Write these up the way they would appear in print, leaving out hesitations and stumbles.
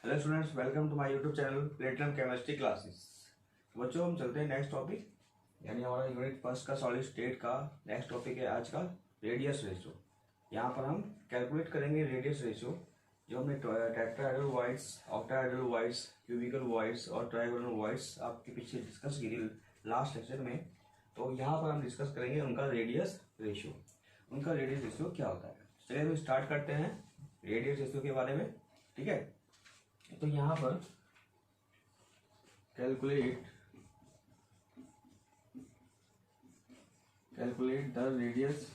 Hello students, welcome to my YouTube channel platinum chemistry classes. बच्चों, हम चलते हैं नेक्स्ट टॉपिक, यानी हमारा यूनिट फर्स्ट का सॉलिड स्टेट का नेक्स्ट टॉपिक है आज का रेडियस रेशियो। यहाँ पर हम कैलकुलेट करेंगे रेडियस रेशियो, जो हमने tetrahedral voids, octahedral voids, cubical voids और ट्राइगोनल वॉइड्स आपके पीछे डिस्कस की थी लास्ट लेक्चर में। तो यहाँ पर हम डिस्कस करेंगे उनका रेडियस रेशियो। उनका रेडियस रेशियो क्या होता है। चलिए हम स्टार्ट करते हैं रेडियस रेशियो के बारे में। ठीक है, तो यहां पर कैलकुलेट द रेडियस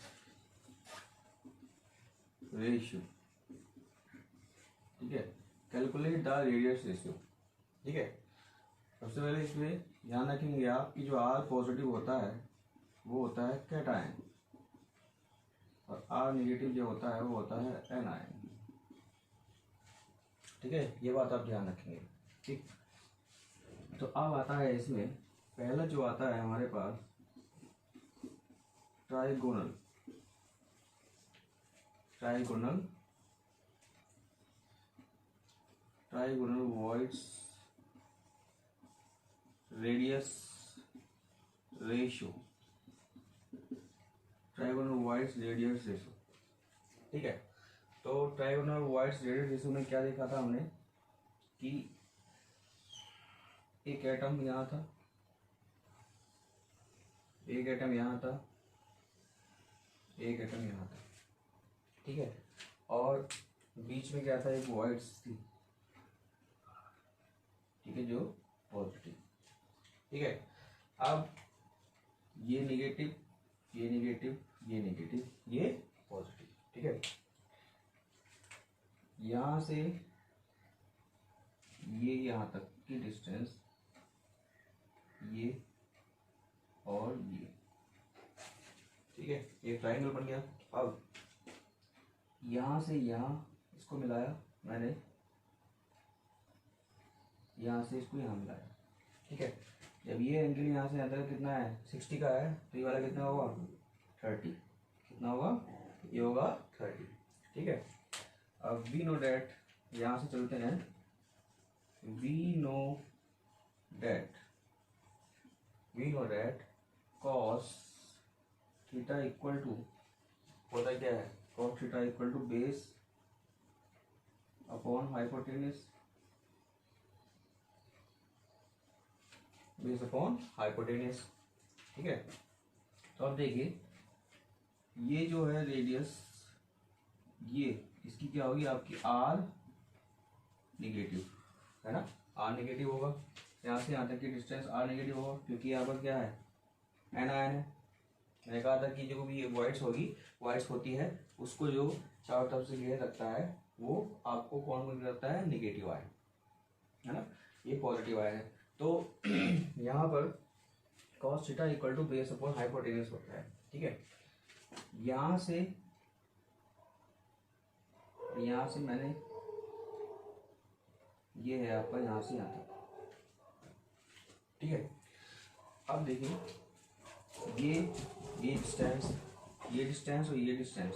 रेशियो। ठीक है, कैलकुलेट द रेडियस रेशियो। ठीक है, सबसे पहले इसमें ध्यान रखेंगे आप कि जो आर पॉजिटिव होता है वो होता है कैटायन, और आर नेगेटिव जो होता है वो होता है एनायन। ठीक है, ये बात आप ध्यान रखेंगे। ठीक, तो अब आता है इसमें पहला जो आता है हमारे पास ट्राइगोनल वॉइड्स रेडियस रेशियो। ठीक है, तो ट्राइगोनल वॉइड्स रेडियस रेशियो में क्या देखा था हमने कि एक एटम यहाँ था, एक एटम यहाँ था, एक एटम यहाँ था। ठीक है, और बीच में क्या था, एक वॉइड्स थी। ठीक है, जो पॉजिटिव। ठीक है, अब ये नेगेटिव, ये नेगेटिव, ये नेगेटिव, ये पॉजिटिव। ठीक है, यहां से ये यहां तक की डिस्टेंस, ये और ये। ठीक है, ये ट्रायंगल बन गया। अब यहां से यहां इसको मिलाया मैंने, यहां से इसको यहां मिलाया। ठीक है, जब ये एंगल यहां से अंदर कितना है 60 का है, तो ये वाला कितना होगा 30। कितना होगा, ये होगा 30। ठीक है, अब वी नो डेट, यहां से चलते हैं, we know that cos theta equal to होता क्या है, cos theta equal to base upon hypotenuse, base upon hypotenuse. ठीक है, तो अब देखिए ये जो है रेडियस, ये इसकी क्या होगी आपकी आर नेगेटिव, है ना। आर नेगेटिव होगा, यहाँ से यहाँ तक की डिस्टेंस आर नेगेटिव होगा, क्योंकि यहाँ पर क्या है एन आयन है। मैंने कहा था कि जो भी वॉइड्स होती है उसको जो चारों तरफ से घेर रखता है वो आपको कौन मिल रखता है, नेगेटिव आयन, है ना। ये पॉजिटिव आयन है। तो यहाँ पर cos theta equal to base upon hypotenuse होता है। ठीक है, यहाँ से मैंने, ये है आपका यहाँ से यहाँ तक। ठीक है, अब देखिए ये डिस्टेंस और ये डिस्टेंस,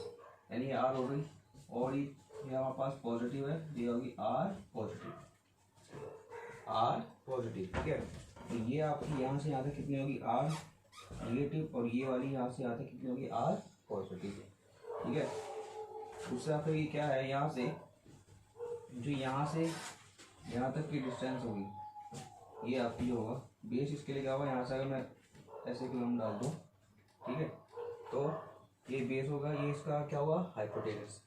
यानी आर हो गई, और ये हमारे पास पॉजिटिव है, ये होगी आर पॉजिटिव। ठीक है, तो ये आपकी यहाँ से यहाँ तक कितनी होगी आर नेगेटिव, और ये वाली यहाँ से यहाँ तक कितनी होगी आर पॉजिटिव। ठीक है, दूसरा फिर ये क्या है, यहाँ से जो यहाँ से यहाँ तक की डिस्टेंस होगी, ये आपकी जो होगा बेस, इसके लिए क्या होगा, यहाँ से अगर मैं ऐसे कलम डाल दूँ, ठीक है, तो ये बेस होगा, ये इसका क्या होगा हाइपोटेनस,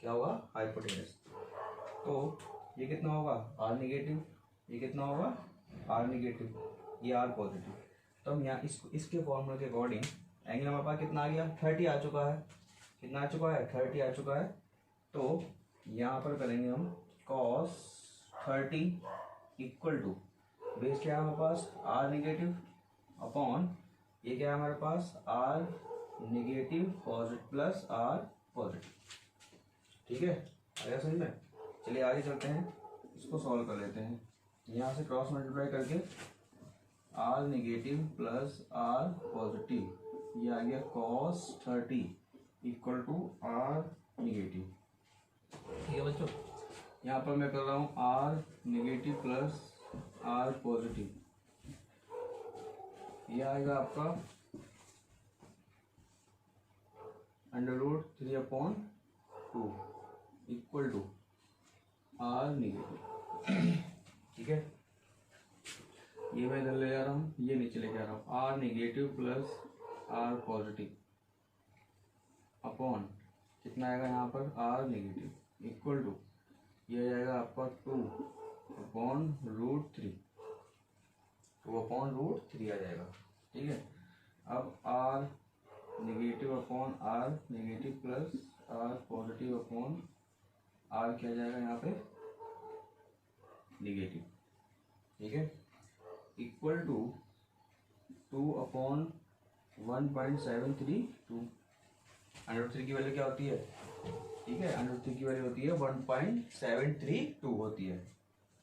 तो ये कितना होगा आर नेगेटिव, ये कितना होगा आर नेगेटिव, ये आर पॉजिटिव। तो हम यहाँ इसके फॉर्मूले के अकॉर्डिंग एंगल हमारे पास कितना आ गया 30 आ चुका है। कितना आ चुका है 30 आ चुका है। तो यहाँ पर करेंगे हम cos 30 इक्वल टू बेस क्या है हमारे पास आर नेगेटिव अपॉन ये क्या है हमारे पास R negative positive plus R positive. ठीक है, आया समझ में। चलिए आगे चलते हैं, इसको सॉल्व कर लेते हैं। यहाँ से क्रॉस मल्टीप्लाई करके R negative plus R positive, ये आ गया cos 30 equal to R negative. ठीक है बच्चों, यहाँ पर मैं कर रहा हूँ R negative plus R positive, ये आएगा आपका √3/2 इक्वल टू आर नेगेटिव। ठीक है, ये मैं इधर ले जा रहा हूँ, ये नीचे लेके आ रहा हूँ, R negative plus R positive upon कितना आएगा यहाँ पर आर नेगेटिव इक्वल टू ये आएगा आपका 2/√3, 2/√3 आ जाएगा। ठीक है, अब R negative upon R negative plus R positive upon R क्या जाएगा यहाँ पे नेगेटिव। ठीक है, इक्वल टू 2/1.732। √3 की वैल्यू क्या होती है? ठीक है, √3 की वैल्यू होती है 1.732 होती है।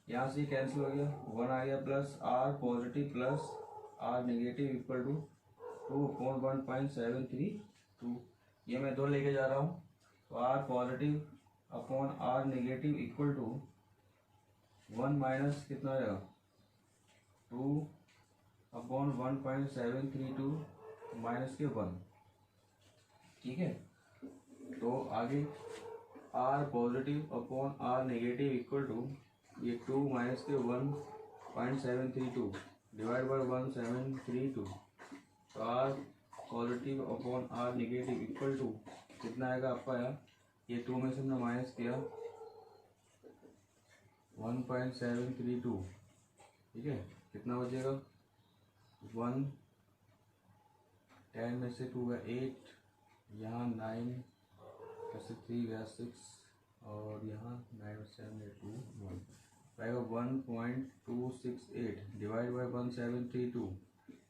यहाँ से कैंसिल हो गया, 1 आ गया plus R positive plus R negative equal to 2/1.732। ये मैं 2 लेके जा रहा हूँ, तो R positive upon R negative equal to 1 minus कितना हो जाएगा 2/1.732 माइनस के 1। ठीक है, तो आगे R positive upon R negative equal to ये 2 माइनस के 1.732 डिवाइड बाय 1.732, तो R positive upon R negative equal to कितना आएगा आपका यार, ये 2 में से हमने माइनस किया 1.732। ठीक है, कितना बचेगा 1, 10 में से 2 गया 8, यहाँ 9 प्लस 3 गया 6 और यहाँ 9 7 8 2 1 आएगा 1.268 डिवाइड बाय 1.732,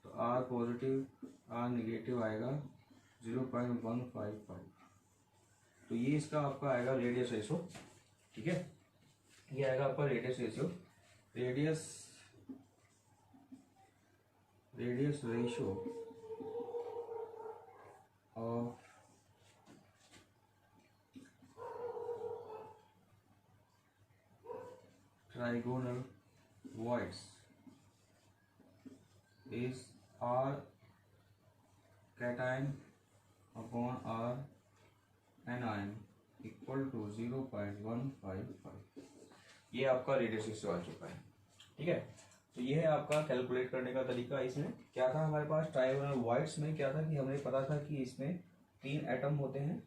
तो आर पॉजिटिव आर नेगेटिव आएगा 0.155। तो ये इसका आपका आएगा रेडियस रेशो। ठीक है, ये आएगा आपका radius ratio, radius ratio of trigonal voids is R cation upon R anion equal to 0.155। ये आपका रेडियस रेशो आ चुका है। ठीक है, तो ये है आपका कैलकुलेट करने का तरीका। इसमें क्या था हमारे पास ट्राइगोनल वॉइड्स में क्या था कि हमें पता था कि इसमें 3 एटम होते हैं।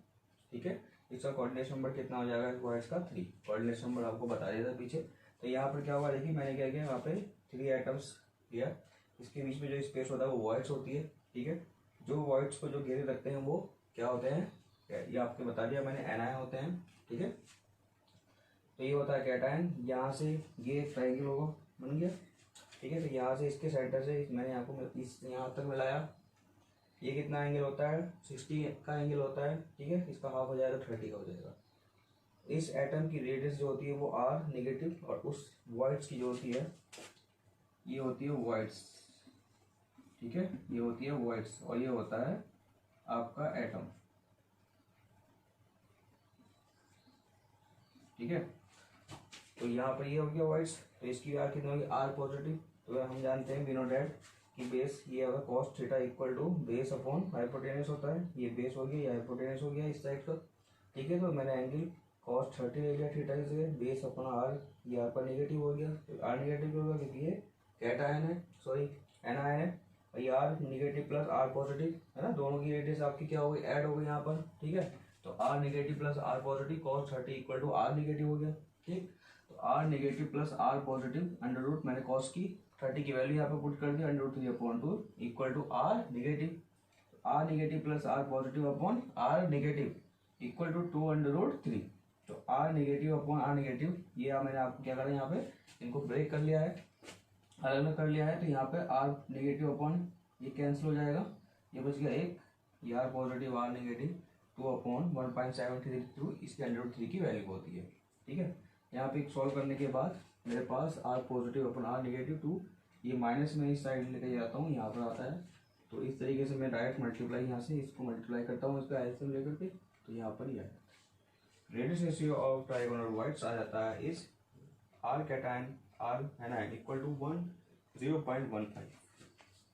ठीक है, इसका कोऑर्डिनेशन नंबर कितना हो जाएगा वॉइड्स का 3, कोऑर्डिनेशन नंबर आपको बता दिया था पीछे। तो यहाँ पर क्या हुआ देखिए, मैंने क्या किया यहाँ पे 3 एटम्स लिया, इसके बीच में जो स्पेस होता है वो वॉइड्स होती है। ठीक है, जो वॉइड्स को जो घेरे रखते हैं वो क्या होते हैं, ये आपको बता दिया मैंने, एनायन होते हैं। ठीक है, तो ये होता है कैटायन। यहाँ से ये ट्रायंगल होगा बन गया। ठीक है, तो यहाँ से इसके सेंटर से मैंने आपको इस यहाँ तक मिलाया, ये कितना एंगल होता है 60 का एंगल होता है। ठीक है, इसका हाफ हो जाएगा 30 का हो जाएगा। इस एटम की रेडियस जो होती है वो आर नेगेटिव, और उस वॉइड्स की जो होती है ये होती है वॉइड्स। ठीक है, ये होती है वॉइड्स और ये होता है आपका एटम। ठीक है, तो यहाँ पर ये हो गया वॉइड्स, तो इसकी आर कितनी होगी आर पॉजिटिव। तो हम जानते हैं बिनो डैट कि बेस ये होगा cos theta equal to base upon hypotenuse होता है। ये बेस हो गया, ये हाइपोटेनस हो गया इस साइड का। ठीक है, तो मैंने एंगल cos 30 ले लिया थीटा की जगह, बेस अपॉन आर, ये आर पर नेगेटिव हो गया। तो आर नेगेटिव होगा क्योंकि ये कैटायन है, सॉरी एनायन है, और ये R negative plus R positive है ना, दोनों की रेडियस आपकी क्या हो गई ऐड हो गई यहाँ पर। ठीक है, तो R negative plus R positive cos 30 equal to R negative हो गया। ठीक, तो R negative plus R positive under root मैंने cos की 30 की वैल्यू यहाँ पे पुट कर दी √3/2 equal to R negative. R negative plus R positive upon R negative equal to 2/√3। तो R negative upon R negative, ये मैंने आपको क्या करा यहाँ पे इनको ब्रेक कर लिया है, अलग अलग कर लिया है। तो यहाँ पे आर नेगेटिव अपॉन ये कैंसिल हो जाएगा, ये बच गया 1, ये आर पॉजिटिव आर नेगेटिव 2/1.732 इसके √3 की वैल्यू होती है। ठीक है, यहाँ पे सॉल्व करने के बाद मेरे पास R positive upon R negative 2, ये माइनस में इस साइड लेके जाता हूँ, यहाँ पर आता है। तो इस तरीके से मैं डायरेक्ट मल्टीप्लाई यहाँ से इसको मल्टीप्लाई करता हूँ इसका एलसीएम लेकर के, तो यहाँ पर ही आया। Radius ratio of trigonal voids आ जाता है इज आर कैटायन आर है ना इक्वल टू 0.15।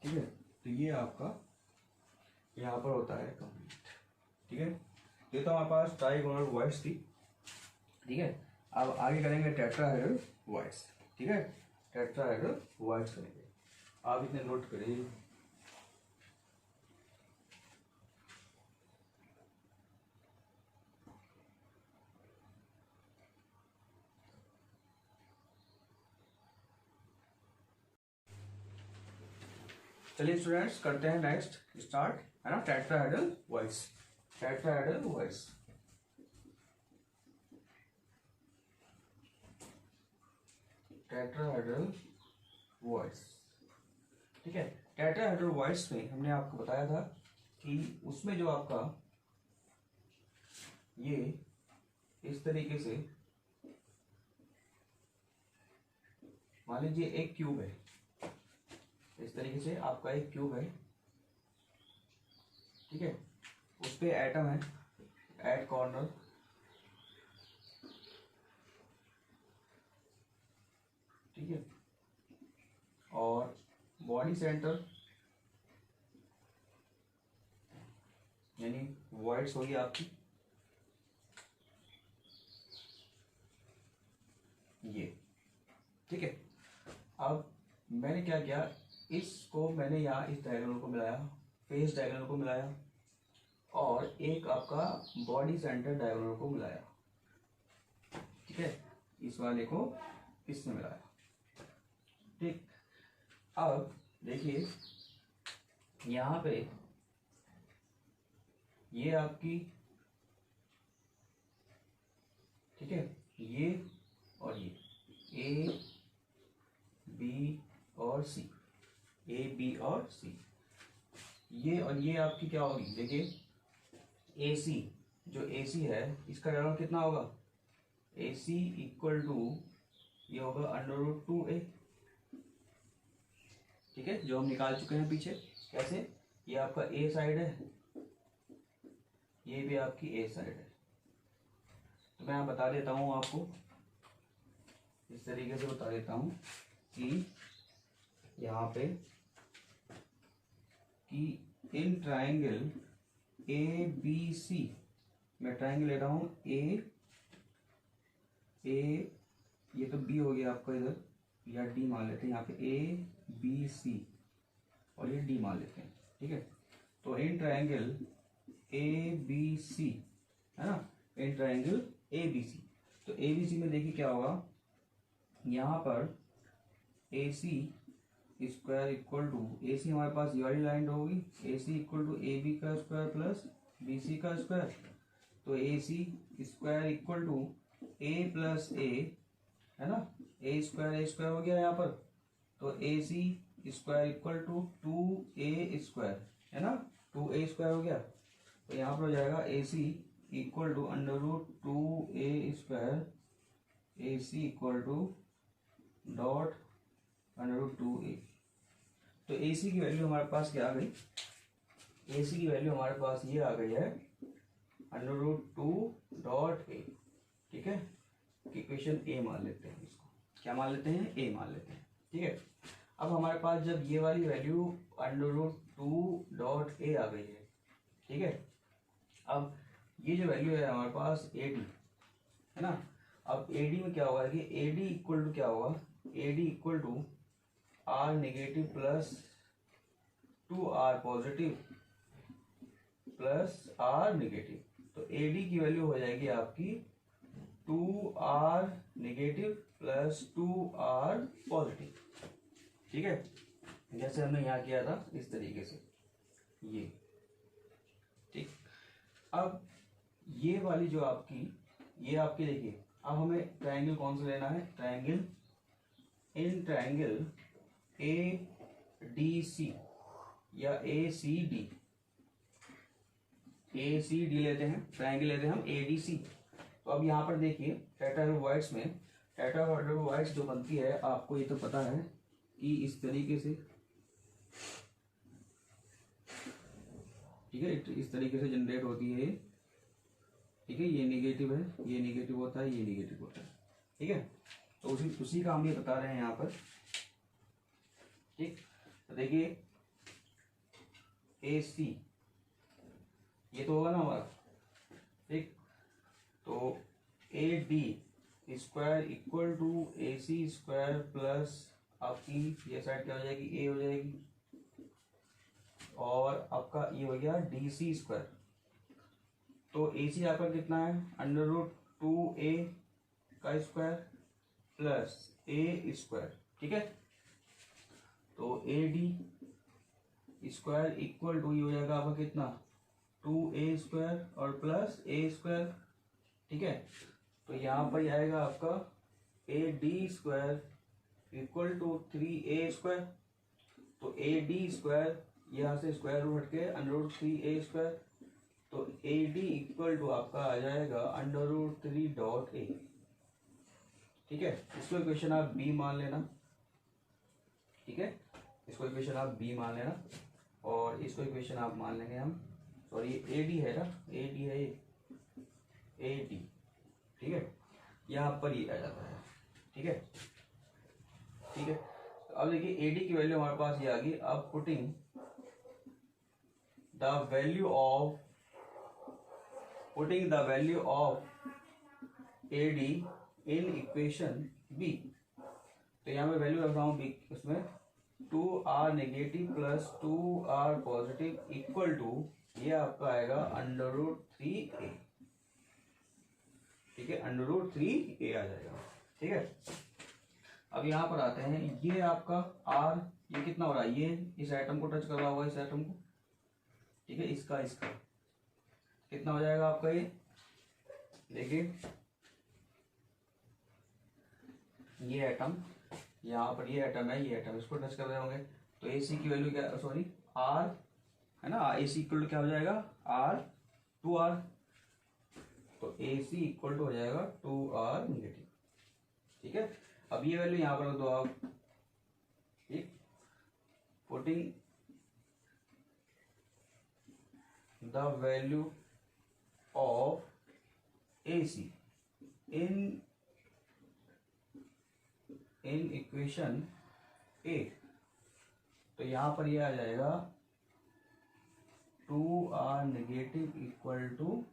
ठीक है, तो ये आपका यहाँ पर होता है कंप्लीट। ठीक है, ये तो हमारे पास ट्राइगोनल वॉइड्स थी। ठीक है, अब आगे करेंगे टेट्राहेड्रल वॉइड्स। ठीक है, टेट्राहेड्रल वॉइड्स करेंगे, आप इतने नोट करिए। चलिए स्टूडेंट्स करते हैं नेक्स्ट स्टार्ट, है ना, tetrahedral voids. Tetrahedral voids, tetrahedral voids. ठीक है, टेट्राहेड्रल वॉइड्स में हमने आपको बताया था कि उसमें जो आपका ये इस तरीके से मान लीजिए एक क्यूब है, इस तरीके से आपका एक क्यूब है। ठीक है, उस पे एटम है एट कॉर्नर। ठीक है, और बॉडी सेंटर यानी वॉइड्स होगी आपकी ये। ठीक है, अब मैंने क्या किया, इसको मैंने यहाँ इस डायगोनल को मिलाया, फेस डायगोनल को मिलाया, और एक आपका बॉडी सेंटर डायगोनल को मिलाया। ठीक है, इस वाले को इसमें मिलाया। ठीक, अब देखिए यहाँ पे ये आपकी, ठीक है, ये और ये ए बी और सी, ए बी और सी, ये और ये आपकी क्या होगी, देखिए ए सी, जो ए सी है इसका डायगोनल कितना होगा, ए सी इक्वल टू ये होगा √2a। ठीक है, जो हम निकाल चुके हैं पीछे। कैसे, ये आपका ए साइड है, ये भी आपकी ए साइड है। तो मैं बता देता हूँ आपको, इस तरीके से बता देता हूँ कि यहाँ पे कि in triangle A B C, मैं ट्राइंगल ले रहा हूँ ए ये तो बी हो गया आपका इधर, या डी मान लेते हैं यहाँ पे, ए बी सी और ये डी मान लेते हैं। ठीक है, तो in triangle A B C, है ना, in triangle A B C, तो ए बी सी में देखिए क्या होगा, यहाँ पर A C square equal to, A C हमारे पास ये वाली लाइन होगी, A C equal to A B का स्क्वायर प्लस बी सी का स्क्वायर। तो A C square equal to A plus A, है ना, ए स्क्वायर हो गया यहाँ पर। तो A C square equal to 2a square, है ना, 2a स्क्वायर हो गया। तो यहाँ पर हो जाएगा A C equal to √2a square, A C equal to dot √2a। तो ए सी की वैल्यू हमारे पास क्या आ गई, ए सी की वैल्यू हमारे पास ये आ गई है √2.a। ठीक है, इक्वेशन ए मान लेते हैं, इसको क्या मान लेते हैं, ए मान लेते हैं। ठीक है, अब हमारे पास जब ये वाली वैल्यू √2.a आ गई है, ठीक है, अब ये जो वैल्यू है हमारे पास AD, है ना, अब AD में क्या होगा कि AD इक्वल टू क्या होगा, AD equal to R negative plus 2R positive plus R negative. तो AD की वैल्यू हो जाएगी आपकी 2R negative plus 2R positive. ठीक है, जैसे हमने यहाँ किया था इस तरीके से ये। ठीक, अब ये वाली जो आपकी, ये आपकी देखिए, अब हमें ट्रायंगल कौन सा लेना है, ट्रायंगल इन ट्रायंगल ADC या ACD, ACD लेते हैं, ट्रायंगल लेते हैं हम ADC। तो अब यहाँ पर देखिए टेट्राहेड्रल वॉइड्स में, टेट्राहेड्रल वॉइड्स जो बनती है आपको ये तो पता है कि इस तरीके से, ठीक है, इस तरीके से जनरेट होती है। ठीक है, ये निगेटिव है, ये निगेटिव होता है, ये निगेटिव होता है। ठीक है, तो उसी का हम ये बता रहे हैं यहाँ पर। ठीक, तो देखिए AC ये तो होगा ना हमारा। ठीक, तो AD square equal to AC square plus आपकी ये साइड क्या हो जाएगी, A हो जाएगी, और आपका ये हो गया DC स्क्वायर। तो AC आपका कितना है, √2A का स्क्वायर प्लस A स्क्वायर। ठीक है, तो AD स्क्वायर इक्वल टू ये हो जाएगा आपका कितना, 2A स्क्वायर और प्लस A स्क्वायर। ठीक है, तो यहाँ पर आएगा आपका AD square equal to 3A square. तो AD स्क्वायर यहाँ से स्क्वायर रूट हट के √3A स्क्वायर, तो AD इक्वल टू आपका आ जाएगा √3.A। ठीक है, इसको इक्वेशन आप B मान लेना। ठीक है, इसको इक्वेशन आप B मान लेना, और इसको इक्वेशन आप मान लेंगे हम, सॉरी AD है ना, AD है ये, AD। ठीक है, यहाँ पर ये आ जाता है। ठीक है, ठीक है, तो अब देखिए AD की वैल्यू हमारे पास ये आ गई। अब putting the value of AD in equation B, तो यहाँ पे वैल्यू रख रहा हूँ B, उसमें 2R negative plus 2R positive equal to ये आपका आएगा √3A। ठीक है, √3A आ जाएगा। ठीक है, अब यहाँ पर आते हैं, ये आपका R ये कितना हो रहा है, ये इस एटम को टच कर रहा होगा, इस एटम को। ठीक है, इसका कितना हो जाएगा आपका, ये देखिए ये एटम, यहाँ पर ये एटम है, ये एटम इसको टच कर रहे होंगे, तो AC की वैल्यू क्या, सॉरी R है ना, AC इक्वल टू क्या हो जाएगा, R 2R, तो AC इक्वल टू हो जाएगा 2R नेगेटिव। ठीक है, अब ये वैल्यू यहाँ पर रख दो आप। ठीक, putting the value of AC in equation A, तो यहाँ पर ये आ जाएगा 2R negative equal to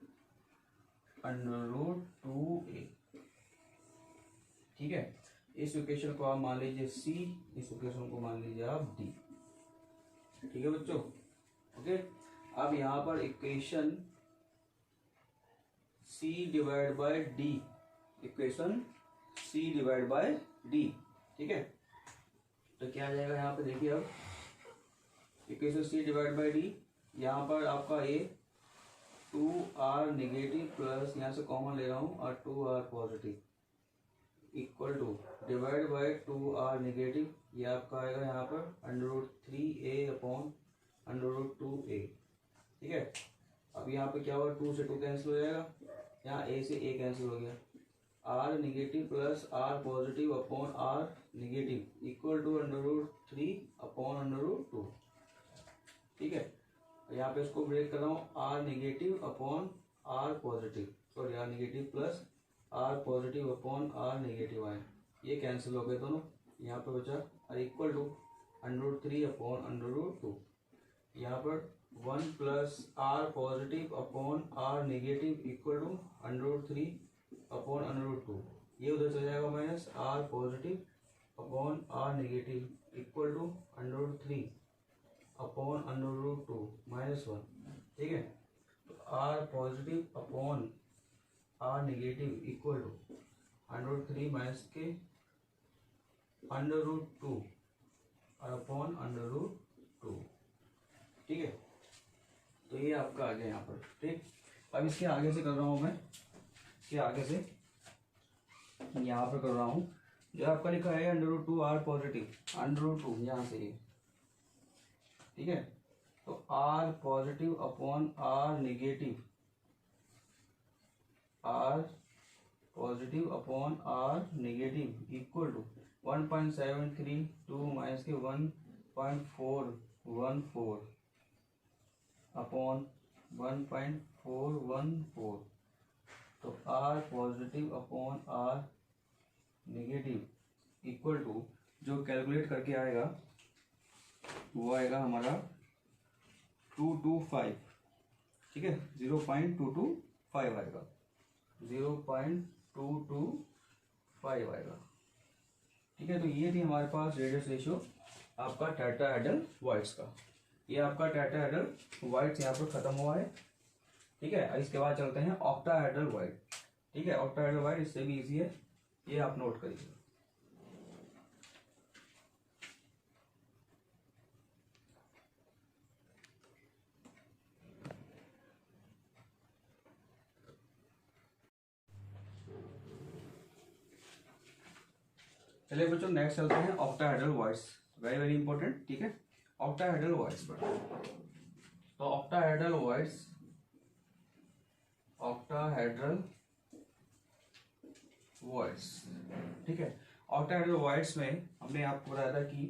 √2A। ठीक है, इस इक्वेशन को आप मान लीजिए C, इस इक्वेशन को मान लीजिए आप D। ठीक है बच्चों, ओके। अब यहाँ पर equation C divide by D, equation C divide by D। ठीक है, तो क्या आ जाएगा यहाँ पे, देखिए अब equation C divide by D, यहाँ पर आपका A 2R नेगेटिव प्लस यहाँ से कॉमन ले रहा हूँ और 2R positive equal to divide by 2R negative, ये आपका आएगा यहाँ पर √3A अपॉन √2A। ठीक है, अब यहाँ पे क्या होगा, 2 से 2 कैंसिल हो जाएगा, यहाँ A से A कैंसिल हो गया, R negative plus R positive upon R negative equal to √3 upon √2। ठीक है, यहाँ पे इसको ब्रेक कर रहा हूँ, R negative upon R positive, sorry R negative plus R positive upon R negative आए, ये कैंसिल हो गए दोनों, यहाँ पे बचा और इक्वल टू √3 अपॉन √2। यहाँ पर 1 plus R positive upon R negative equal to √3 upon √2, ये उधर चला जाएगा minus R positive upon R negative equal to √3 upon √2 -1। ठीक है, तो R positive upon R negative equal to √3 minus के √2 अपॉन √2। ठीक है, तो ये आपका आ गया यहाँ पर। ठीक, अब इसके आगे से कर रहा हूँ मैं, इसके आगे से यहाँ पर कर रहा हूँ, जो आपका लिखा है √2R पॉजिटिव, √2 यहाँ से ये। ठीक है, तो R positive upon R negative, R positive upon R negative equal to 1.732 minus के 1.414 अपॉन 1.414। तो R positive upon R negative equal to जो कैलकुलेट करके आएगा वो आएगा हमारा 225, ठीक है, 0.225 आएगा, 0.225 आएगा, ठीक है। तो ये थी हमारे पास रेडियस रेशियो आपका टेट्राहेड्रल वॉइड्स का। ये आपका टेट्राहेड्रल वॉइड्स यहाँ पर खत्म हुआ है, ठीक है। इसके बाद चलते हैं ऑक्टाहेड्रल वॉइड, ठीक है। ऑक्टाहेड्रल वॉइड इससे भी इजी है, ये आप नोट करिए। चलिए बच्चों नेक्स्ट चलते हैं octahedral voids, very very important, ठीक है। ऑक्टाहेड्रल वॉइड्स पर तो ऑक्टाहेड्रल वॉइड्स, ऑक्टाहेड्रल वॉइड्स, ठीक है। ऑक्टाहेड्रल वॉइड्स में हमने आपको बताया था कि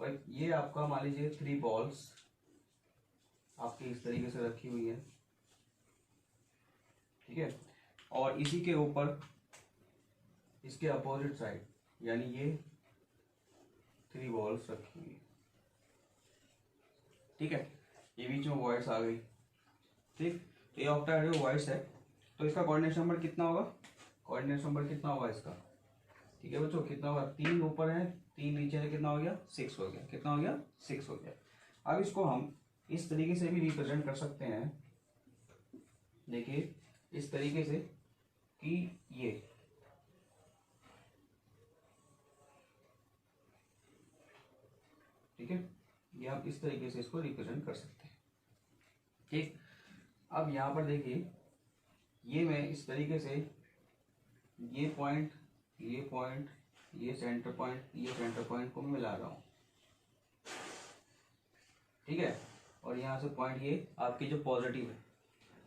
भाई ये आपका मान लीजिए 3 बॉल्स आपकी इस तरीके से रखी हुई है, ठीक है। और इसी के ऊपर इसके अपोजिट साइड यानी ये 3 बॉल्स रखी हुई है, ठीक है। ये बीच में वॉइड्स आ गई, ठीक। तो ये ऑक्टाहेड्रल वॉइड्स है, तो इसका कोऑर्डिनेशन नंबर कितना होगा, कोऑर्डिनेशन नंबर कितना होगा इसका, ठीक है बच्चों, कितना होगा, 3 ऊपर है 3 नीचे है, कितना हो गया 6 हो गया, कितना हो गया 6 हो गया। अब इसको हम इस तरीके से भी रिप्रेजेंट कर सकते हैं, देखिए इस तरीके से कि ये, ठीक है, ये आप इस तरीके से इसको रिप्रेजेंट कर सकते हैं, ठीक। अब यहाँ पर देखिए ये मैं इस तरीके से ये पॉइंट ये पॉइंट ये सेंटर पॉइंट ये सेंटर पॉइंट को मिला रहा हूँ, ठीक है। और यहाँ से पॉइंट ये आपकी जो पॉजिटिव है,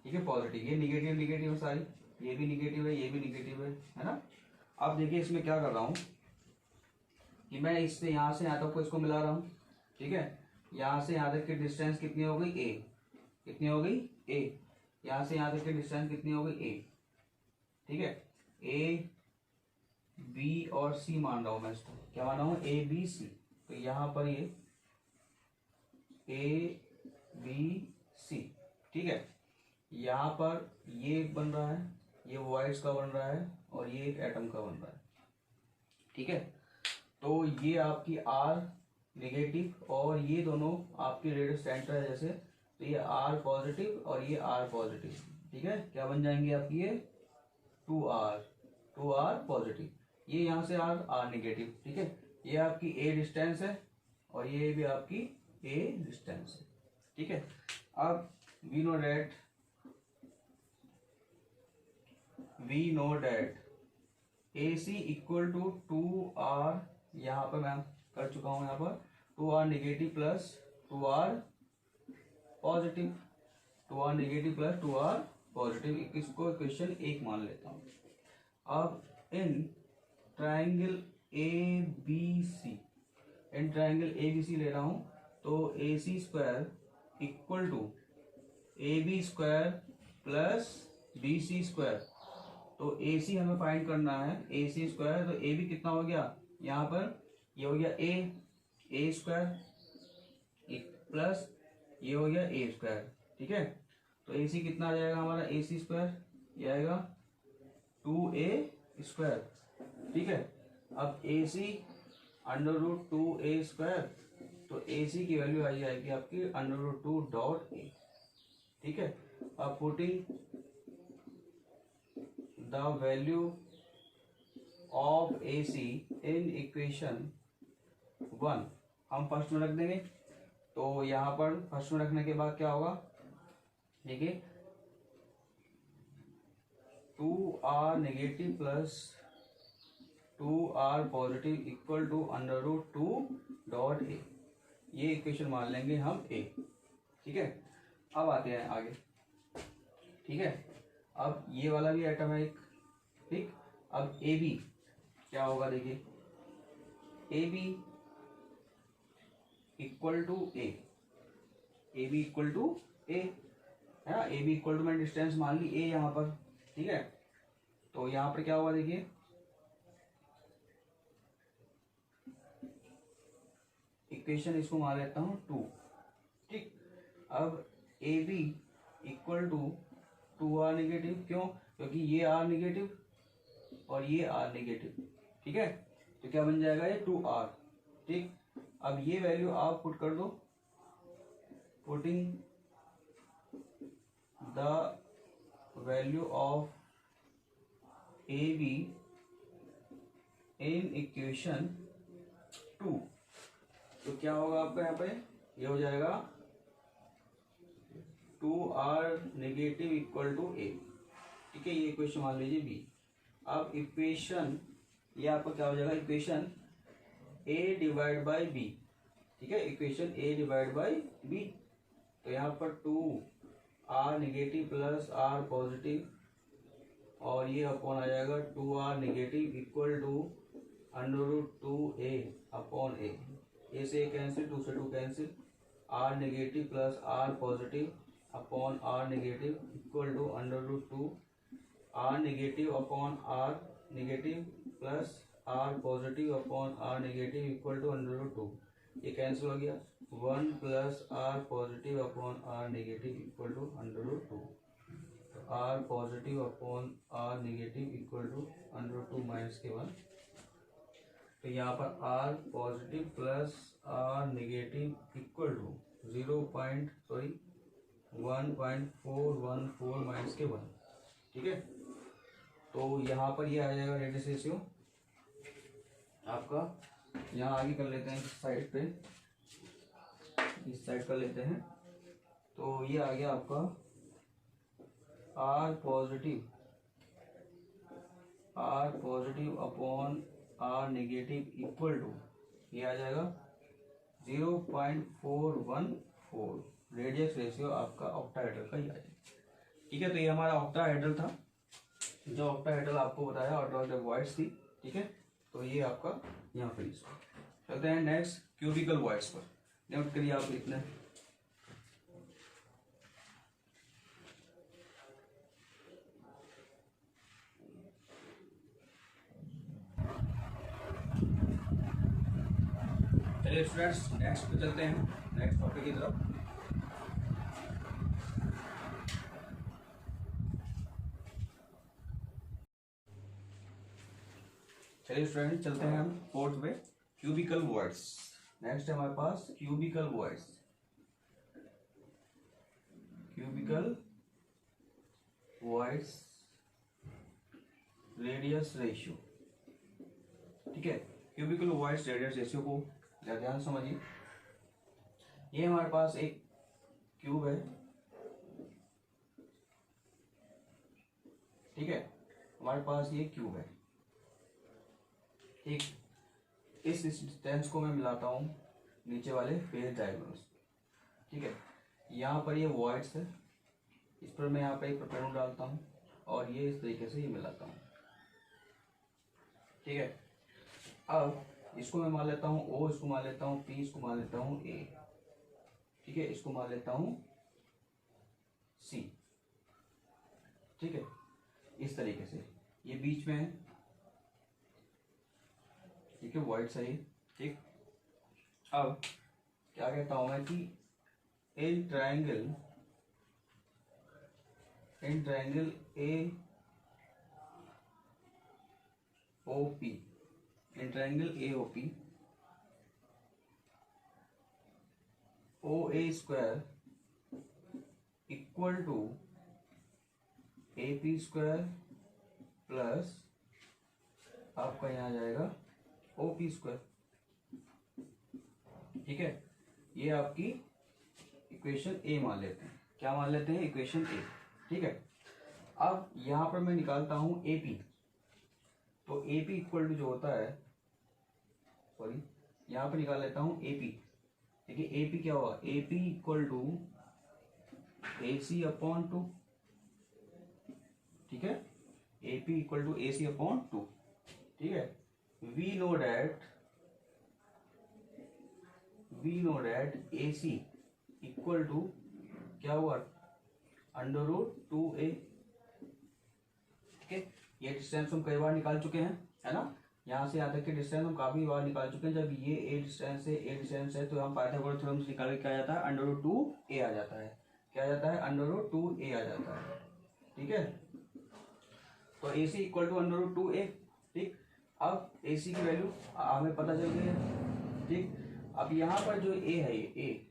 ठीक है, पॉजिटिव, ये निगेटिव निगेटिव है सारी, ये भी निगेटिव है ये भी निगेटिव है ना। अब देखिए इसमें क्या कर रहा हूँ कि मैं इससे यहाँ से यहाँ तक को इसको मिला रहा हूँ, ठीक है। यहाँ से यहाँ तक की डिस्टेंस कितनी हो गई a, कितनी हो गई a, यहाँ से यहाँ तक की डिस्टेंस कितनी हो गई a, ठीक है। a b और c मान रहा हूँ मैं इसको, क्या मान रहा हूँ a b c। तो यहाँ पर ये a b c, ठीक है। यहाँ पर ये बन रहा है, ये वॉइड्स का बन रहा है और ये एक एटम का बन रहा है, ठीक है। तो ये आपकी R नेगेटिव और ये दोनों आपकी रेडियस सेंटर है जैसे, तो ये R पॉजिटिव और ये R पॉजिटिव, ठीक है। क्या बन जाएंगे आपकी ये 2R पॉजिटिव, ये यहाँ से R नेगेटिव, ठीक है। ये आपकी A डिस्टेंस है और ये भी आपकी A डिस्टेंस है, ठीक है। अब we know that AC equal to 2R, यहाँ पर मैं कर चुका हूँ, यहाँ पर 2R negative plus 2R positive, 2R negative plus 2R positive, इसको इक्वेशन 1 मान लेता हूँ। अब in triangle ABC, in triangle ABC ले रहा हूँ, तो AC square equal to AB square plus BC square, तो AC हमें फाइंड करना है AC स्क्वायर, तो AB कितना हो गया, यहाँ पर ये हो गया A स्क्वायर प्लस ये हो गया A स्क्वायर, ठीक है। तो AC कितना आ जाएगा हमारा AC स्क्वायर, ये आएगा 2A स्क्वायर, ठीक है। अब AC under root 2A square, तो AC की वैल्यू आई जाएगी आपकी अंडर रूट 2 डॉट A, ठीक है। अब putting the value of AC in equation 1 हम फर्स्ट में रख देंगे, तो यहाँ पर फर्स्ट में रखने के बाद क्या होगा, देखिए 2R negative plus 2R positive equal to under root 2 dot A, ये इक्वेशन मान लेंगे हम A, ठीक है। अब आते हैं आगे, ठीक है। अब ये वाला भी आइटम है एक, ठीक। अब AB क्या होगा, देखिए AB equal to A, AB equal to A है ना, AB इक्वल टू मैंने डिस्टेंस मान ली A यहाँ पर, ठीक है। तो यहाँ पर क्या होगा देखिए, इक्वेशन इसको मान लेता हूँ 2, ठीक। अब A B equal to 2r negative, क्यों? क्योंकि ये r नेगेटिव और ये r नेगेटिव, ठीक है। तो क्या बन जाएगा ये 2r, ठीक। अब ये वैल्यू आप पुट कर दो, putting the value of A be in equation 2, तो क्या होगा आपका यहाँ पे, ये हो जाएगा 2r नेगेटिव इक्वल टू ए, ठीक है। ये इक्वेशन मान लीजिए बी। अब इक्वेशन, ये आपका क्या हो जाएगा, equation a divide by B, ठीक है, equation a divide by B. तो यहाँ पर 2r negative plus r positive, और ये अपॉन आ जाएगा 2r negative equal to √2a upon a, A से कैंसिल, 2 से 2 cancel, r negative plus r positive upon r negative equal to √2 r negative upon r negative plus r positive upon r negative equal to √2, ये cancel हो गया, 1 plus r positive upon r negative equal to √2, r positive upon r negative equal to √2 minus के 1। तो यहाँ पर r positive plus r negative equal to 1.414 minus के 1, ठीक है। तो यहाँ पर ये आ जाएगा रेडियस रेशियो आपका। यहाँ आगे कर लेते हैं इस साइड पे, इस साइड कर लेते हैं। तो ये आ गया आपका r positive upon r negative equal to, ये आ जाएगा 0.414, रेडियस रेशियो आपका ऑक्टाहेड्रल का ही आ जाएगा, ठीक है। तो ये हमारा ऑक्टाहेड्रल था, जो ऑक्टाहेड्रल आपको बताया ऑर्डर वॉइड्स थी, ठीक है। तो ये आपका यहाँ पे इसको चलते हैं नेक्स्ट क्यूबिकल वॉइड्स पर। नोट करिए आप इतने, चलिए स्टूडेंट्स नेक्स्ट पे चलते हैं, नेक्स्ट टॉपिक की तरफ। चलिए स्टूडेंट चलते हैं हम फोर्थ पे, क्यूबिकल वॉइड्स। नेक्स्ट है हमारे पास cubical voids, cubical voids radius ratio, ठीक है। क्यूबिकल वॉइड्स रेडियस रेशियो को ध्यान से समझिए। ये हमारे पास एक क्यूब है, ठीक है, हमारे पास ये क्यूब है, ठीक। इस डिस्टेंस को मैं मिलाता हूँ नीचे वाले फेस डायगोनल्स, ठीक है। यहाँ पर ये वॉइड्स है, इस पर मैं यहाँ पर एक परपेंडिकुलर डालता हूँ और ये इस तरीके से ये मिलाता हूँ, ठीक है। अब इसको मैं मान लेता हूँ O, इसको मान लेता हूँ P, इसको मान लेता हूँ A, ठीक है, इसको मान लेता हूँ C, ठीक है। इस तरीके से ये बीच में है, ठीक है, वाइड सही, ठीक। अब क्या कहता हूं मैं कि in triangle A O P, in triangle A O P, O A square equal to A P square plus आपका यहाँ आ जाएगा ओ पी स्क्वायर, ठीक है। ये आपकी इक्वेशन ए मान लेते हैं, क्या मान लेते हैं, इक्वेशन ए, ठीक है। अब यहां पर मैं निकालता हूं ए पी, तो ए पी इक्वल टू जो होता है, सॉरी यहां पर निकाल लेता हूं ए पी, देखिए ए पी क्या होगा, A P equal to A C upon 2, ठीक है, A P equal to A C upon 2, ठीक है। we know that AC equal to क्या हुआ, √2a, ठीक है। ये डिस्टेंस हम कई बार निकाल चुके हैं, है ना। यहाँ से यहाँ तक के डिस्टेंस हम काफी बार निकाल चुके हैं। जब ये ए डिस्टेंस है तो हम पाइथागोरस थ्योरम से निकाल के क्या आ जाता है, √2a आ जाता है। क्या आ जाता है, √2a आ जाता है। ठीक है, तो AC इक्वल टू √2a। ठीक, अब AC की वैल्यू हमें पता चल गई है। ठीक, अब यहाँ पर जो a है, ये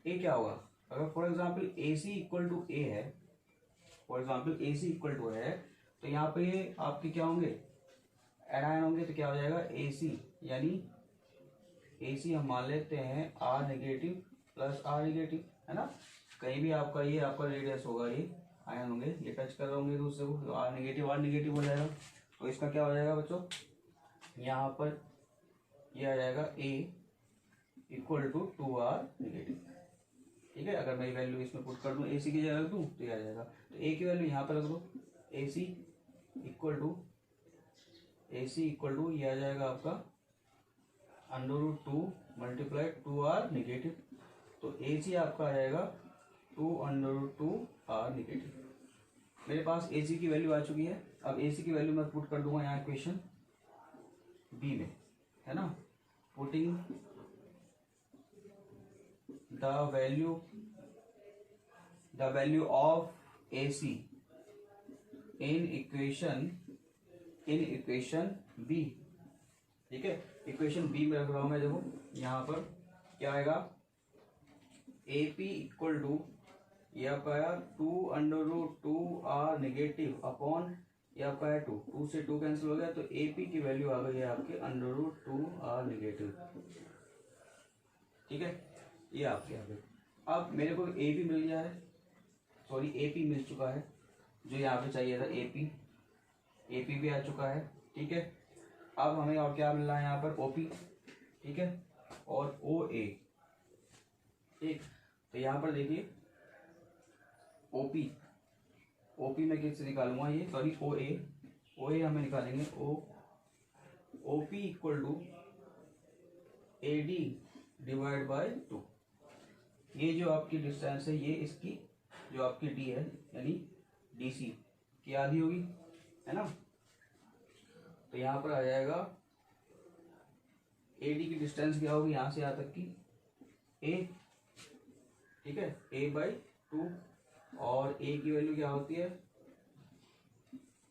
a क्या होगा, अगर for example AC equal to a है, for example AC equal to है, तो यहाँ पे आपके क्या होंगे, एनायन होंगे। तो क्या हो जाएगा, AC यानी AC हम मान लेते हैं R negative plus R negative, है ना। कहीं भी आपका ये आपका रेडियस होगा, ये आयन होंगे, ये टच कर रहे होंगे दूसरे को, तो R नेगेटिव हो जाएगा। तो इसका क्या हो जाएगा बच्चों, यहाँ पर ये आ जाएगा A equal to 2R negative. ठीक है, अगर मैं वैल्यू इसमें पुट कर दूं, AC की जगह रख दूं तो ये आ जाएगा। तो A की वैल्यू यहाँ पर रख दो, AC इक्वल टू ये आ जाएगा आपका √2 मल्टीप्लाई 2R नेगेटिव। तो AC आपका आ जाएगा 2√2R नेगेटिव। मेरे पास AC की वैल्यू आ चुकी है। अब AC की वैल्यू मैं पुट कर दूंगा यहाँ इक्वेशन बी में, है ना। Putting the value of AC in equation B। ठीक है, इक्वेशन बी में रख रहा हूं मैं। देखो यहाँ पर क्या आएगा, AP इक्वल टू ये आपका आया 2√2R नेगेटिव अपॉन ये आपका है 2 से 2 कैंसिल हो गया, तो AP की वैल्यू आ गई है आपके √2R नेगेटिव। ठीक है, ये आपके यहाँ पे। अब मेरे को AP मिल गया है, सॉरी AP मिल चुका है, जो यहाँ पे चाहिए था AP भी आ चुका है। ठीक है, अब हमें और क्या मिल रहा है यहाँ पर, OP। ठीक है, और OA। ठीक, तो यहाँ पर देखिए OP में किससे निकालूंगा, ये सॉरी OA हमें निकालेंगे। OP equal to AD divide by 2। ये जो आपकी डिस्टेंस है, ये इसकी जो आपकी D है यानी DC की आधी होगी, है ना। तो यहाँ पर आ जाएगा AD की डिस्टेंस क्या होगी, यहाँ से यहाँ तक की A। ठीक है, A/2, और A की वैल्यू क्या होती है,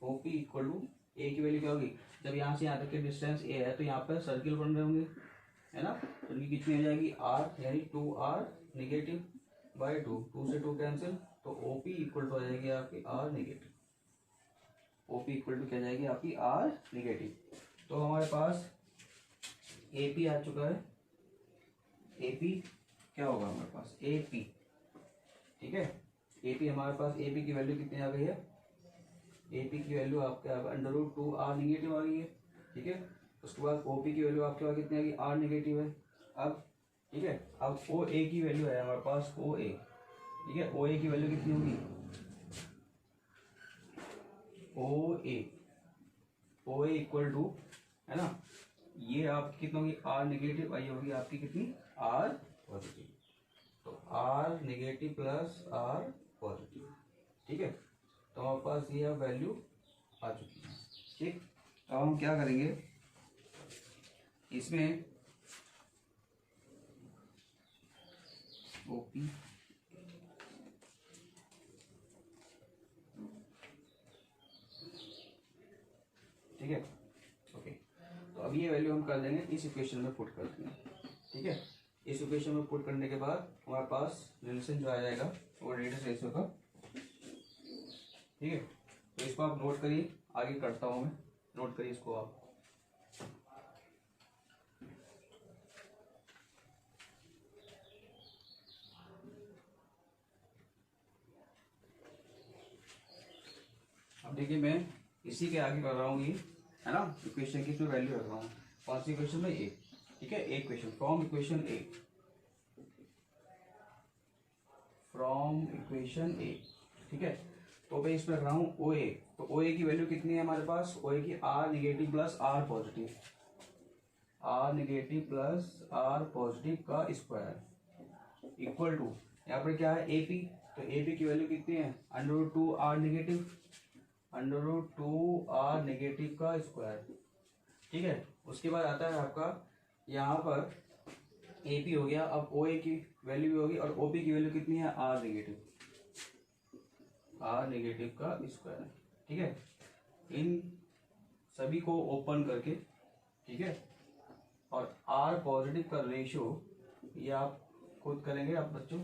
OP इक्वल टू A की वैल्यू क्या होगी, जब यहाँ से यहाँ तक की डिस्टेंस A है तो यहाँ पर सर्किल बन रहे होंगे, है ना। तो इनकी कितनी हो जाएगी, R यानी 2R नेगेटिव बाय 2 से 2 कैंसिल, तो OP इक्वल टू आ जाएगी आपकी R negative. OP equal to क्या जाएगी आपकी R नेगेटिव। तो हमारे पास AP आ चुका है। AP क्या होगा हमारे पास, AP। ठीक है, AP हमारे पास AP की वैल्यू कितनी आ गई है, AP की वैल्यू आपके √2R नेगेटिव आ गई है। ठीक है, उसके बाद OP की वैल्यू आपके पास कितनी आ गई, R नेगेटिव है। अब ठीक है, अब OA की वैल्यू है हमारे पास OA। ठीक है, OA की वैल्यू कितनी होगी, OA इक्वल टू, है ना, ये आपकी कितनी होगी, R नेगेटिव, ये होगी आपकी कितनी, R पॉजिटिव। तो R negative plus R positive. ठीक है, तो हमारे पास ये वैल्यू आ चुकी है। ठीक, तो हम क्या करेंगे, इसमें OP ठीक है, ओके। तो अब ये वैल्यू हम कर देंगे, इस इक्वेशन में पुट कर देंगे। ठीक है, इस इक्वेशन में पुट करने के बाद हमारे पास रिलेशन जो आ जाएगा वो रेडियस रेशियो का। ठीक है, तो इसको आप नोट करिए, आगे करता हूँ मैं, नोट करिए इसको आप। अब देखिए मैं इसी के आगे कर रहा हूँ, ये है ना, इक्वेशन की इसमें वैल्यू रख रहा हूँ। कौन सी इक्वेशन में, A। ठीक है, इक्वेशन फ्रॉम इक्वेशन A। ठीक है, तो मैं इसमें रख रहा हूँ OA। तो OA की वैल्यू कितनी है हमारे पास, OA की R negative plus R positive, R negative plus R positive का स्क्वायर इक्वल टू, यहाँ पर क्या है AP। तो AP की वैल्यू कितनी है, √2R नेगेटिव √2r नेगेटिव का स्क्वायर, ठीक है। उसके बाद आता है आपका यहाँ पर AP हो गया, अब OA की वैल्यू भी होगी और OP की वैल्यू कितनी है, r नेगेटिव का स्क्वायर, ठीक है। इन सभी को ओपन करके, ठीक है, और r पॉजिटिव का रेशियो ये आप खुद करेंगे आप बच्चों,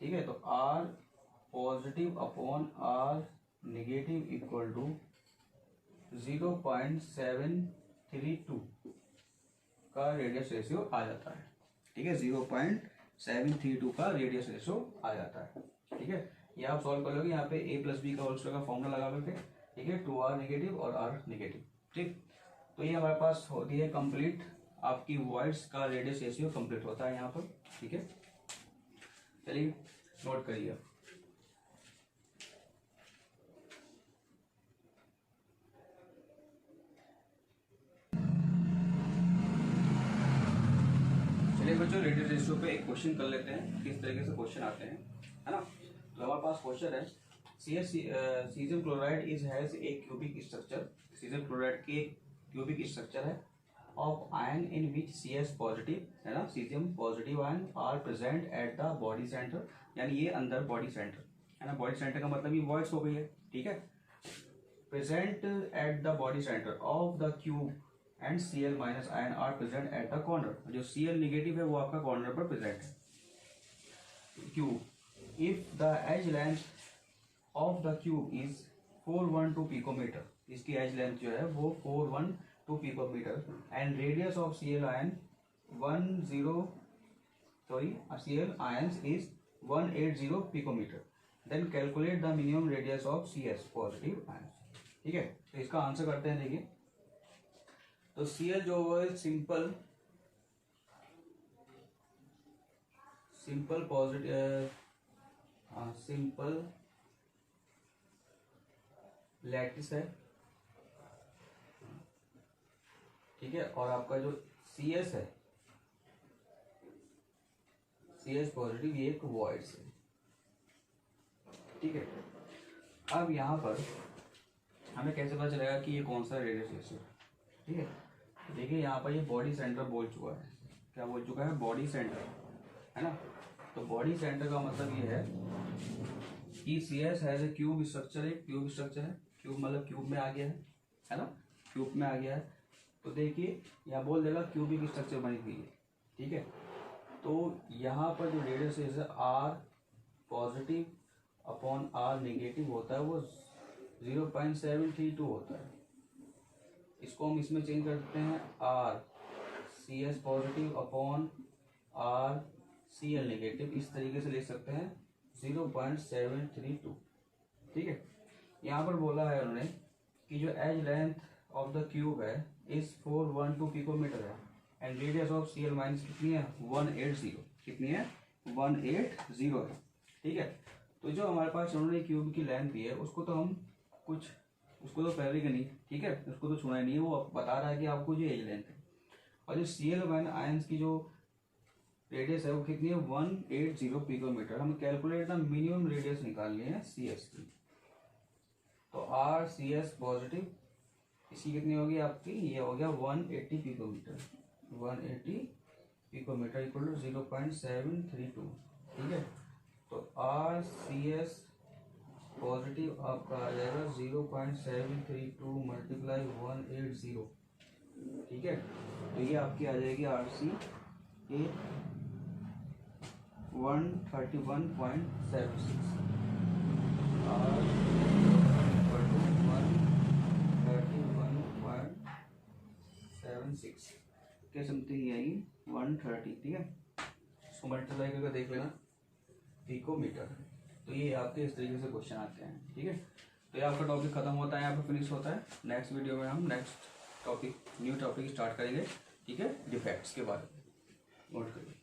ठीक है। तो r positive upon r negative equal to 0.732 का रेडियस रेशियो आ जाता है, ठीक है। 0.732 का रेडियस रेशियो आ जाता है, ठीक है। ये आप सॉल्व कर लोगे, यहाँ पे a प्लस बी का होल स्क्वायर का फॉर्मूला लगा करके, ठीक है, 2r नेगेटिव और r नेगेटिव, ठीक। तो ये हमारे पास होती है कंप्लीट आपकी वॉइड्स का रेडियस रेशियो कंप्लीट होता है यहाँ पर, ठीक है। चलिए नोट करिए। चलिए बच्चों रेडियस रेशियो पे एक क्वेश्चन कर लेते हैं, किस तरीके से क्वेश्चन आते हैं, है ना। तो हमारे पास क्वेश्चन है caesium chloride is has a cubic structure, caesium chloride के क्यूबिक स्ट्रक्चर है of ion in which CS positive, है ना, caesium positive ion are present at the body centre, यानी ये अंदर बॉडी सेंटर, है ना। बॉडी सेंटर का मतलब ये वॉइड्स हो गई है, ठीक है। Present at the body centre of the cube and Cl minus ion are present at the corner, जो Cl नेगेटिव है वो आपका कॉर्नर पर प्रेजेंट है cube. If the edge length of the cube is 412 picometre, इसकी edge length जो है वो 412 picometre and radius of Cl ion Cl ions is 180 picometre, then calculate the minimum radius of CS positive ions, ठीक है। तो इसका answer करते हैं, देखिए। तो Cl जो है सिंपल पॉजिटिव सिंपल लैटिस है, ठीक है। और आपका जो CS है, CS पॉजिटिव, ये एक वॉइड्स है, ठीक है। अब यहाँ पर हमें कैसे पता चलेगा कि ये कौन सा रेडियस रेशियो है, ठीक है। देखिए यहाँ पर ये बॉडी सेंटर बोल चुका है, क्या बोल चुका है, बॉडी सेंटर, है ना। तो बॉडी सेंटर का मतलब ये है कि CS has a cube structure, एक क्यूब स्ट्रक्चर है, क्यूब मतलब क्यूब में आ गया है ना, क्यूब में आ गया है। तो देखिए यहाँ बोल देगा क्यूबिक स्ट्रक्चर बनी हुई है, ठीक है। तो यहाँ पर जो रेडियस है R positive upon R negative होता है वो 0.732 होता है। इसको हम इसमें चेंज कर देते हैं, R CS positive upon R Cl negative, इस तरीके से लिख सकते हैं 0.732, ठीक है। यहाँ पर बोला है उन्होंने कि जो edge length of the cube है इस 412 पिकोमीटर है and radius of Cl minus कितनी है, 180, कितनी है, 180 है, ठीक है। तो जो हमारे पास उन्होंने क्यूब की लेंथ दी है उसको तो हम उसको तो पहले का नहीं, ठीक है, उसको तो छूना ही नहीं है, वो बता रहा है कि आपको जो एज लेंथ है। और जो Cl आयंस की जो रेडियस है वो कितनी है, 180 पिकोमीटर। हम कैलकुलेट द मिनिमम रेडियस निकालनी है CS की। तो R CS पॉजिटिव इसकी कितनी होगी आपकी, ये हो गया 180 पिकोमीटर, 180 पिकोमीटर इक्वल टू 0.732, ठीक है। तो R CS पॉजिटिव आपका आ जाएगा 0.732 मल्टीप्लाई 180, ठीक है। तो ये आपकी आ जाएगी RC 131.76, R 131.76 के समथिंग आएगी 130, ठीक है। इसको मल्टीप्लाई करके देख लेना, पिकोमीटर। तो ये आपके इस तरीके से क्वेश्चन आते हैं, ठीक है। तो ये आपका टॉपिक खत्म होता है, यहाँ पर फिनिश होता है। नेक्स्ट वीडियो में हम next topic new topic start करेंगे, ठीक है, डिफेक्ट्स के बारे में। नोट करिए।